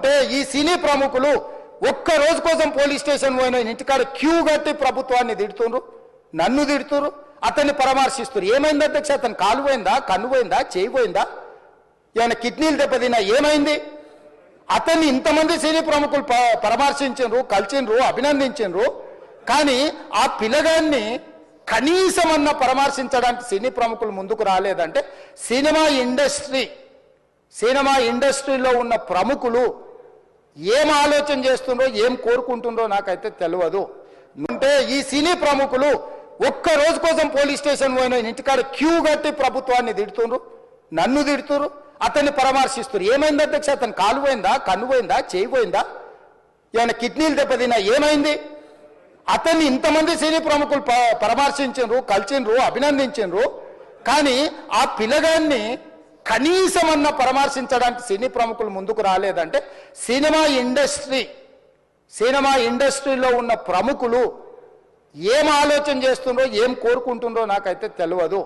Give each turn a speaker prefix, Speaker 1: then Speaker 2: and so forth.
Speaker 1: అంటే ఈ సినీ ప్రముఖులు ఒక్క రోజు కోసం పోలీస్ స్టేషన్ పోయిన ఇంటికాడ క్యూ కట్టి ప్రభుత్వాన్ని తిడుతున్నారు, నన్ను తిడుతున్నారు, అతన్ని పరామర్శిస్తున్నారు. ఏమైంది అధ్యక్ష? అతను కాలు పోయిందా, కన్ను పోయిందా, చేయి పోయిందా, ఏమైనా కిడ్నీలు దెబ్బతిన్నా, ఏమైంది? అతన్ని ఇంతమంది సినీ ప్రముఖులు పరామర్శించారు, కలిసిండ్రు, అభినందించారు. కానీ ఆ పిల్లగాన్ని కనీసమన్నా పరామర్శించడానికి సినీ ప్రముఖులు ముందుకు రాలేదంటే సినిమా ఇండస్ట్రీలో ఉన్న ప్రముఖులు ఏం ఆలోచన చేస్తుండ్రో, ఏం కోరుకుంటుండ్రో నాకైతే తెలియదు. అంటే ఈ సినీ ప్రముఖులు ఒక్క రోజు కోసం పోలీస్ స్టేషన్ పోయిన ఇంటికాడ క్యూ కట్టి ప్రభుత్వాన్ని తిడుతున్నారు, నన్ను తిడుతున్నారు, అతన్ని పరామర్శిస్తున్నారు. ఏమైంది అధ్యక్ష? అతను కాలు పోయిందా, కన్ను పోయిందా, చేయి పోయిందా, ఏమైనా కిడ్నీలు దెబ్బతిన్నా, ఏమైంది? అతన్ని ఇంతమంది సినీ ప్రముఖులు పరామర్శించారు, కలిసిండ్రు, అభినందించారు. కానీ ఆ పిల్లగాన్ని కనీసమన్నా పరామర్శించడానికి సినీ ప్రముఖులు ముందుకు రాలేదంటే సినిమా ఇండస్ట్రీలో ఉన్న ప్రముఖులు ఏం ఆలోచన చేస్తుండ్రో, ఏం కోరుకుంటుండ్రో నాకైతే తెలియదు.